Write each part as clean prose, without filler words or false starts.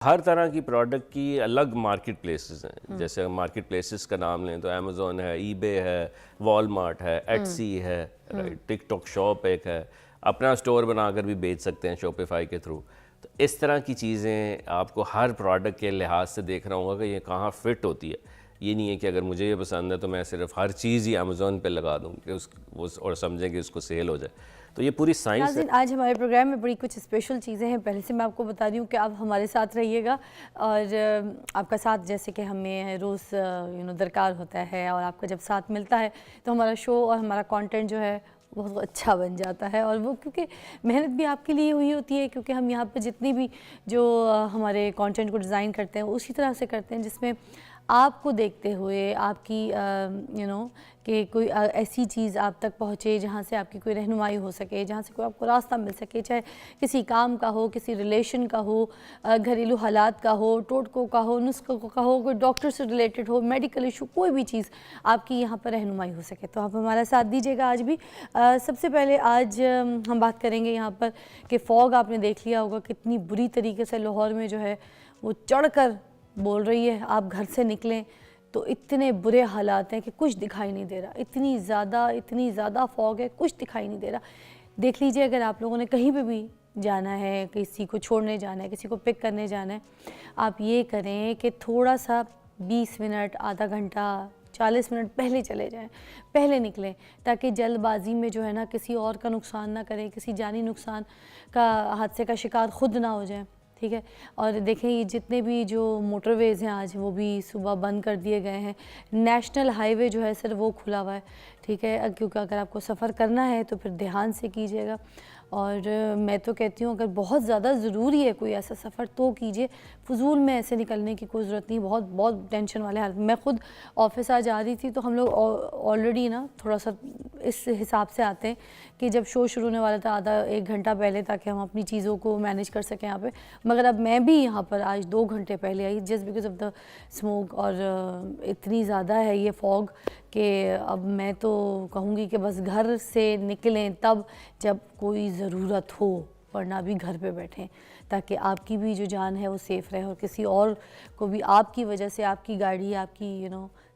ہر طرح کی پروڈکٹ کی الگ مارکیٹ پلیسز ہیں. جیسے مارکیٹ پلیسز کا نام لیں تو امیزون ہے, ای بے ہے, والمارٹ ہے, ایٹسی ہے, رائٹ, ٹک ٹاک شاپ ایک ہے, اپنا اسٹور بنا کر بھی بیچ سکتے ہیں شاپیفائی کے تھرو. تو اس طرح کی چیزیں آپ کو ہر پروڈکٹ کے لحاظ سے دیکھنا ہوگا کہ یہ کہاں فٹ ہوتی ہے. یہ نہیں ہے کہ اگر مجھے یہ پسند ہے تو میں صرف ہر چیز ہی امیزون پہ لگا دوں کہ اور سمجھیں کہ اس کو سیل ہو جائے. تو یہ پوری سائنس ہے. ناظرین آج ہمارے پروگرام میں بڑی کچھ اسپیشل چیزیں ہیں. پہلے سے میں آپ کو بتا رہی ہوں کہ آپ ہمارے ساتھ رہیے گا, اور آپ کا ساتھ جیسے کہ ہمیں روز درکار ہوتا ہے, اور آپ کا جب ساتھ ملتا ہے تو ہمارا شو اور ہمارا کانٹینٹ جو ہے بہت اچھا بن جاتا ہے. اور وہ کیونکہ محنت بھی آپ کے لیے ہوئی ہوتی ہے, کیونکہ ہم یہاں پہ جتنی بھی جو ہمارے کانٹینٹ کو ڈیزائن کرتے ہیں اسی طرح سے کرتے ہیں جس میں آپ کو دیکھتے ہوئے آپ کی کہ کوئی ایسی چیز آپ تک پہنچے جہاں سے آپ کی کوئی رہنمائی ہو سکے, جہاں سے کوئی آپ کو راستہ مل سکے, چاہے کسی کام کا ہو, کسی ریلیشن کا ہو, گھریلو حالات کا ہو, ٹوٹکوں کا ہو, نسخوں کا ہو, کوئی ڈاکٹر سے ریلیٹڈ ہو, میڈیکل ایشو, کوئی بھی چیز آپ کی یہاں پر رہنمائی ہو سکے. تو آپ ہمارا ساتھ دیجیے گا آج بھی. سب سے پہلے آج ہم بات کریں گے یہاں پر کہ فوگ آپ نے دیکھ لیا ہوگا کتنی بری طریقے سے لاہور میں جو ہے وہ چڑھ کر بول رہی ہے. آپ گھر سے نکلیں تو اتنے برے حالات ہیں کہ کچھ دکھائی نہیں دے رہا. اتنی زیادہ فوگ ہے, کچھ دکھائی نہیں دے رہا. دیکھ لیجئے اگر آپ لوگوں نے کہیں پہ بھی جانا ہے, کسی کو چھوڑنے جانا ہے, کسی کو پک کرنے جانا ہے, آپ یہ کریں کہ تھوڑا سا 20 منٹ, آدھا گھنٹہ, 40 منٹ پہلے چلے جائیں, پہلے نکلیں, تاکہ جلد بازی میں جو ہے نا کسی اور کا نقصان نہ کریں, کسی جانی نقصان کا, حادثے کا شکار خود نہ ہو جائیں. ٹھیک ہے. اور دیکھیں یہ جتنے بھی جو موٹر ویز ہیں آج وہ بھی صبح بند کر دیے گئے ہیں. نیشنل ہائی وے جو ہے سر وہ کھلا ہوا ہے. ٹھیک ہے, کیونکہ اگر آپ کو سفر کرنا ہے تو پھر دھیان سے کیجیے گا. اور میں تو کہتی ہوں اگر بہت زیادہ ضروری ہے کوئی ایسا سفر تو کیجیے, فضول میں ایسے نکلنے کی کوئی ضرورت نہیں. بہت ٹینشن والے حالت. میں خود آفس آج آ رہی تھی تو ہم لوگ آلریڈی نا تھوڑا سا اس حساب سے آتے ہیں کہ جب شو شروع ہونے والا تھا آدھا 1 گھنٹہ پہلے, تاکہ ہم اپنی چیزوں کو مینیج کر سکیں یہاں پہ. مگر اب میں بھی یہاں پر آج 2 گھنٹے پہلے آئی, just because of the smoke. اور اتنی زیادہ ہے یہ فوگ کہ اب میں تو کہوں گی کہ بس گھر سے نکلیں تب جب کوئی ضرورت ہو, ورنہ بھی گھر پہ بیٹھیں تاکہ آپ کی بھی جو جان ہے وہ سیف رہے, اور کسی اور کو بھی آپ کی وجہ سے, آپ کی گاڑی, آپ کی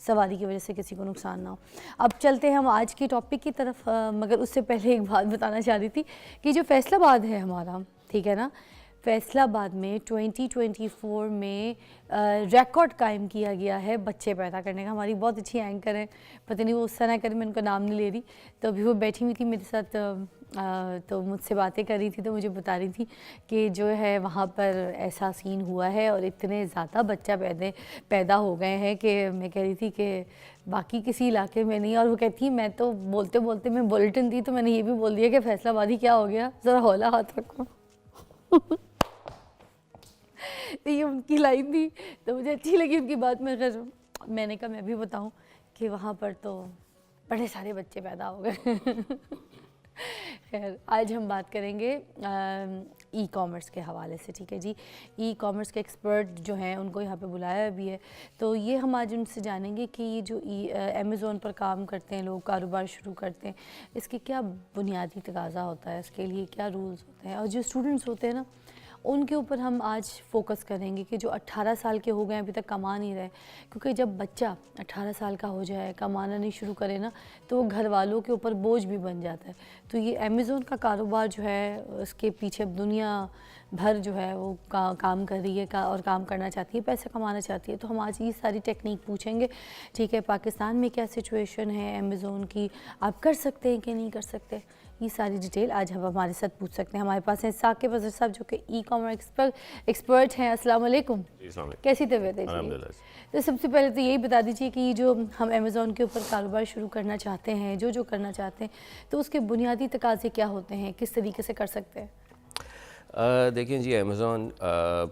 سواری کی وجہ سے کسی کو نقصان نہ ہو. اب چلتے ہیں ہم آج کی ٹاپک کی طرف, مگر اس سے پہلے ایک بات بتانا چاہ رہی تھی کہ جو فیصل آباد ہے ہمارا, ٹھیک ہے نا, فیصل آباد میں 2024 میں ریکارڈ قائم کیا گیا ہے بچے پیدا کرنے کا. ہماری بہت اچھی اینکر ہیں, پتہ نہیں وہ اس طرح کریں, میں ان کا نام نہیں لے رہی, تو ابھی وہ بیٹھی ہوئی تھی میرے ساتھ, تو مجھ سے باتیں کر رہی تھی تو مجھے بتا رہی تھی کہ جو ہے وہاں پر ایسا سین ہوا ہے اور اتنے زیادہ بچہ پیدا ہو گئے ہیں کہ میں کہہ رہی تھی کہ باقی کسی علاقے میں نہیں. اور وہ کہتی میں تو بولتے بولتے میں بلٹن تھی تو میں نے یہ بھی بول دیا کہ فیصل آبادی کیا ہو گیا, ذرا ہولا ہاتھ رکھو. تو یہ ان کی لائن تھی تو مجھے اچھی لگی ان کی بات. میں نے کہا میں بھی بتاؤں کہ وہاں پر تو بڑے سارے بچے پیدا ہو گئے. خیر, آج ہم بات کریں گے ای کامرس کے حوالے سے. ٹھیک ہے جی, ای کامرس کے ایکسپرٹ جو ہیں ان کو یہاں پہ بلایا بھی ہے, تو یہ ہم آج ان سے جانیں گے کہ یہ جو امیزون پر کام کرتے ہیں لوگ, کاروبار شروع کرتے ہیں, اس کے کیا بنیادی تقاضا ہوتا ہے, اس کے لیے کیا رولز ہوتے ہیں, اور جو اسٹوڈنٹس ہوتے ہیں نا ان کے اوپر ہم آج فوکس کریں گے کہ جو 18 سال کے ہو گئے ابھی تک کما نہیں رہے. کیونکہ جب بچہ 18 سال کا ہو جائے, کمانا نہیں شروع کرے نا, تو وہ گھر والوں کے اوپر بوجھ بھی بن جاتا ہے. تو یہ امیزون کا کاروبار جو ہے اس کے پیچھے دنیا بھر جو ہے وہ کام کر رہی ہے اور کام کرنا چاہتی ہے, پیسہ کمانا چاہتی ہے. تو ہم آج یہ ساری ٹیکنیک پوچھیں گے. ٹھیک ہے, پاکستان میں کیا سچویشن ہے امیزون کی, آپ کر سکتے ہیں کہ نہیں کر سکتے, یہ ساری ڈیٹیل آج ہم ہمارے ساتھ پوچھ سکتے ہیں. ہمارے پاس ہیں ثاقب اظہر صاحب جو کہ ای کامرس ایکسپرٹ ہیں. السلام علیکم. کیسی طبیعت ہے جی؟ تو سب سے پہلے تو یہی بتا دیجیے کہ جو ہم امیزون کے اوپر کاروبار شروع کرنا چاہتے ہیں, جو کرنا چاہتے ہیں, تو اس کے بنیادی تقاضے کیا ہوتے ہیں, کس طریقے سے کر سکتے ہیں؟ دیکھیں جی, امیزون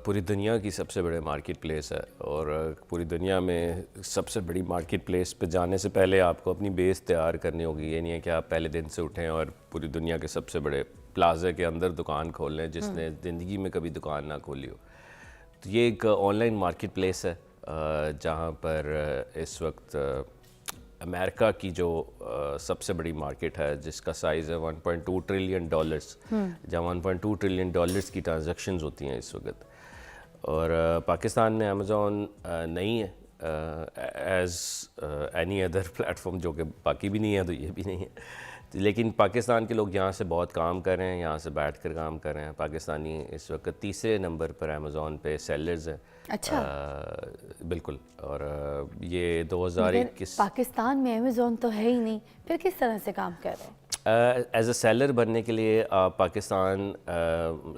پوری دنیا کی سب سے بڑے مارکیٹ پلیس ہے, اور پوری دنیا میں سب سے بڑی مارکیٹ پلیس پہ جانے سے پہلے آپ کو اپنی بیس تیار کرنی ہوگی. یہ نہیں ہے کہ آپ پہلے دن سے اٹھیں اور پوری دنیا کے سب سے بڑے پلازے کے اندر دکان کھول لیں جس نے زندگی میں کبھی دکان نہ کھولی ہو. تو یہ ایک آن لائن مارکیٹ پلیس ہے جہاں پر اس وقت امریکہ کی جو سب سے بڑی مارکیٹ ہے جس کا سائز ہے $1.2 ٹریلین, جہاں $1.2 ٹریلین کی ٹرانزیکشنز ہوتی ہیں اس وقت. اور پاکستان میں امیزون نہیں ہے ایز اینی ادر پلیٹفارم، جو کہ باقی بھی نہیں ہے تو یہ بھی نہیں ہے، لیکن پاکستان کے لوگ یہاں سے بہت کام کر رہے ہیں، یہاں سے بیٹھ کر کام کر رہے ہیں. پاکستانی اس وقت تیسرے نمبر پر امیزون پہ سیلرز ہیں. اچھا بالکل. اور یہ 2021 پاکستان میں امیزون تو ہے ہی نہیں، پھر کس طرح سے کام کر رہے ہیں؟ ایز اے سیلر بننے کے لیے آپ پاکستان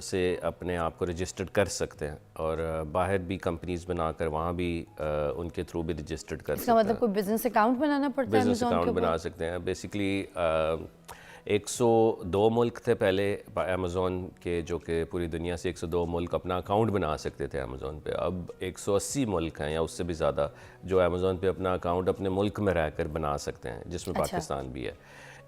سے اپنے آپ کو رجسٹرڈ کر سکتے ہیں، اور باہر بھی کمپنیز بنا کر وہاں بھی ان کے تھرو بھی رجسٹرڈ کر اس سکتے کا ہیں. مطلب کوئی بزنس اکاؤنٹ بنانا پڑتا ہے بزنس امیزون کے اکاؤنٹ اوپر؟ بنا سکتے ہیں. بیسکلی 102 ملک تھے پہلے امیزون کے، جو کہ پوری دنیا سے 102 ملک اپنا اکاؤنٹ بنا سکتے تھے امیزون پہ. اب 180 ملک ہیں یا اس سے بھی زیادہ جو امیزون پہ اپنا اکاؤنٹ اپنے ملک میں رہ کر بنا سکتے ہیں، جس میں پاکستان بھی ہے.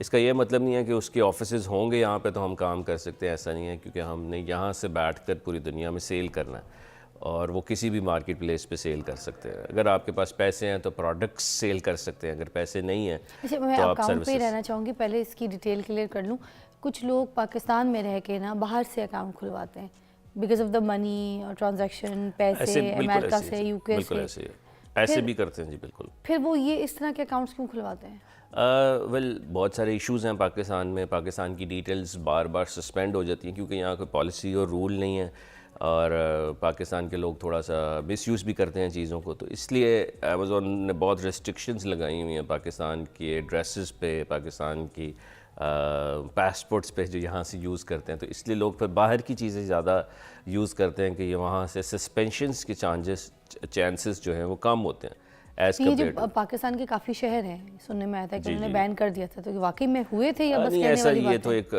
اس کا یہ مطلب نہیں ہے کہ اس کے آفیسز ہوں گے یہاں پہ تو ہم کام کر سکتے ہیں، ایسا نہیں ہے، کیونکہ ہم نے یہاں سے بیٹھ کر پوری دنیا میں سیل کرنا ہے، اور وہ کسی بھی مارکیٹ پلیس پہ سیل کر سکتے ہیں. اگر آپ کے پاس پیسے ہیں تو پروڈکٹس سیل کر سکتے ہیں، اگر پیسے نہیں ہیں اچھا میں تو آپ اکاؤنٹ پہ ہی سروسز. رہنا چاہوں گی، پہلے اس کی ڈیٹیل کلیئر کر لوں. کچھ لوگ پاکستان میں رہ کے نا باہر سے اکاؤنٹ کھلواتے ہیں بیکاز آف دا منی اور ٹرانزیکشن، پیسے امریکہ سے، یو کے سے، ایسے بھی کرتے ہیں جی بالکل. پھر وہ یہ اس طرح کے اکاؤنٹس کیوں کھلواتے ہیں؟ ویل بہت سارے ایشوز ہیں پاکستان میں. پاکستان کی ڈیٹیلز بار بار سسپینڈ ہو جاتی ہیں کیونکہ یہاں کوئی پالیسی اور رول نہیں ہے، اور پاکستان کے لوگ تھوڑا سا مس یوز بھی کرتے ہیں چیزوں کو. تو اس لیے امیزون نے بہت ریسٹرکشنز لگائی ہوئی ہیں پاکستان کے ایڈریسز پہ، پاکستان کی پاسپورٹس پہ جو یہاں سے یوز کرتے ہیں. تو اس لیے لوگ پھر باہر کی چیزیں زیادہ یوز کرتے ہیں کہ یہ وہاں سے سسپینشنز کے چانسز جو ہیں وہ کم ہوتے ہیں ایز یہ کمپیئر. جو پاکستان کے کافی شہر ہیں، سننے میں آیا تھا کہ انہوں نے بین کر دیا تھا، تو واقعی میں ہوئے تھے یا بس نہیں کہنے ایسا، والی یہ بات تو ہے؟ ایک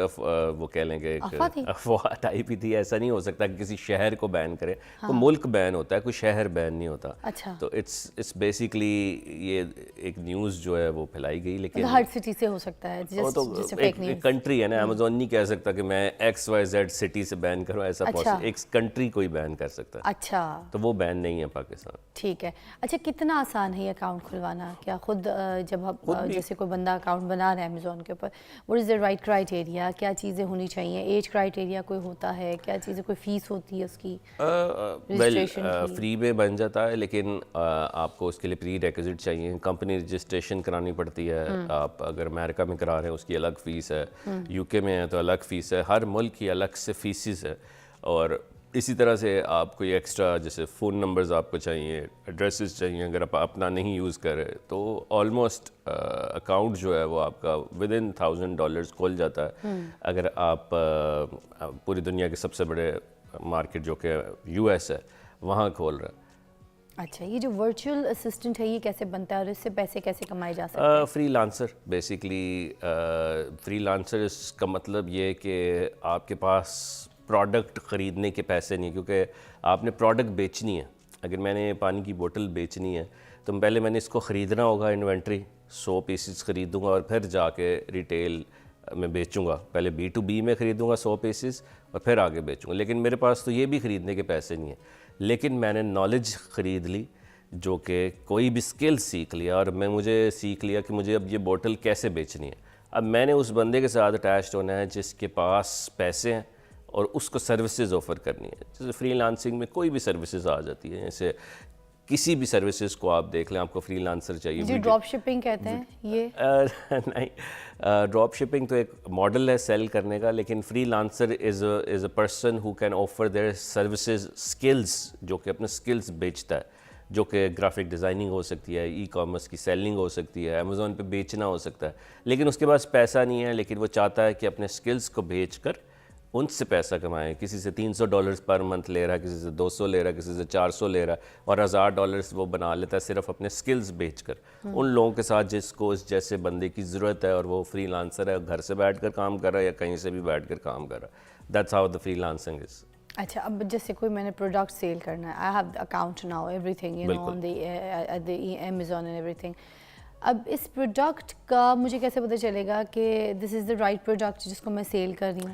وہ کہہ لیں گے ایک افواہ تھی؟ افواہ ٹائپ ہی تھی. ایسا نہیں ہو سکتا کہ کسی شہر کو بین کرے. کوئی ملک بین ہوتا ہے، کوئی شہر بین نہیں ہوتا. اچھا تو اٹس بیسکلی یہ ایک نیوز جو ہے وہ پھیلائی گئی، لیکن ہر سٹی سے ہو سکتا ہے، وہ تو ایک کنٹری ہے نا. امیزون نہیں کہہ سکتا کہ میں XYZ سٹی سے بین کروں، ایسا پاسبل ایک کنٹری کوئی بین کر سکتا ہے. اچھا تو وہ بین نہیں ہے پاکستان. ٹھیک ہے. اچھا کتنا آسان ہے یہ اکاؤنٹ کھلوانا؟ کیا خود جب آپ جیسے کوئی بندہ اکاؤنٹ بنا رہا ہے امیزون کے اوپر، what is the right criteria؟ کیا چیزیں ہونی چاہیے؟ ایج کرائٹیریا کوئی ہوتا ہے؟ کیا چیزیں، کوئی فیس ہوتی ہے اس کی؟ فری میں بن جاتا ہے، لیکن آپ کو اس کے لیے پری ریکوزٹ چاہیے. کمپنی رجسٹریشن کرانی پڑتی ہے. آپ اگر امریکہ میں کرا رہے ہیں اس کی الگ فیس ہے، UK میں ہے تو الگ فیس ہے. ہر ملک کی الگ سے فیسز ہے. اور اسی طرح سے آپ کو یہ ایکسٹرا جیسے فون نمبرز آپ کو چاہیے، ایڈریسز چاہیے. اگر آپ اپنا نہیں یوز کر رہے تو آلموسٹ اکاؤنٹ جو ہے وہ آپ کا ودن $1000 کھل جاتا ہے. اگر آپ پوری دنیا کے سب سے بڑے مارکیٹ جو کہ US ہے وہاں کھول رہے ہیں. اچھا یہ جو ورچوئل اسسٹنٹ ہے یہ کیسے بنتا ہے اور اس سے پیسے کیسے کمائے جا سکتے ہیں؟ Free lancer. Basically free lancer کا مطلب یہ کہ آپ کے پاس پروڈکٹ خریدنے کے پیسے نہیں، کیونکہ آپ نے پروڈکٹ بیچنی ہے. اگر میں نے پانی کی بوتل بیچنی ہے تو پہلے میں نے اس کو خریدنا ہوگا، انوینٹری 100 پیسز خریدوں گا اور پھر جا کے ریٹیل میں بیچوں گا. پہلے B2B میں خریدوں گا 100 پیسز اور پھر آگے بیچوں گا. لیکن میرے پاس تو یہ بھی خریدنے کے پیسے نہیں ہیں، لیکن میں نے نالج خرید لی، جو کہ کوئی بھی سکل سیکھ لیا، اور مجھے سیکھ لیا کہ مجھے اب یہ بوتل کیسے بیچنی ہے. اب میں نے اس بندے کے ساتھ اٹیچڈ ہونا ہے جس کے پاس پیسے ہیں اور اس کو سروسز آفر کرنی ہے. جیسے فری لانسنگ میں کوئی بھی سروسز آ جاتی ہے، جیسے کسی بھی سروسز کو آپ دیکھ لیں، آپ کو فری لانسر چاہیے. جو ڈراپ شپنگ کہتے ہیں یہ نہیں، ڈراپ شپنگ تو ایک ماڈل ہے سیل کرنے کا، لیکن freelancer as a person who can offer their services skills, جو کہ اپنے اسکلز بیچتا ہے، جو کہ گرافک ڈیزائننگ ہو سکتی ہے، ای کامرس کی سیلنگ ہو سکتی ہے، امیزون پہ بیچنا ہو سکتا ہے. لیکن اس کے پاس پیسہ نہیں ہے، لیکن وہ چاہتا ہے کہ اپنے اسکلز کو بیچ کر ان سے پیسہ کمائیں. کسی سے $300 پر منتھ لے رہا ہے، کسی سے 200 لے رہا ہے، کسی سے 400 لے رہا ہے، اور $1000 وہ بنا لیتا ہے صرف اپنے سکلز بیچ کر. ان لوگوں کے ساتھ جس کو اس جیسے بندے کی ضرورت ہے اور وہ فری لانسر ہے، گھر سے بیٹھ کر کام کر رہا ہے یا کہیں سے بھی بیٹھ کر کام کر رہا ہے. That's how the freelancing is. اچھا اب جیسے کوئی میں نے پروڈکٹ سیل کرنا ہے، I have account now everything you know on the Amazon and everything. اب اس پروڈکٹ کا مجھے کیسے پتہ چلے گا کہ دس از دا رائٹ پروڈکٹ جس کو میں سیل کر رہی ہوں؟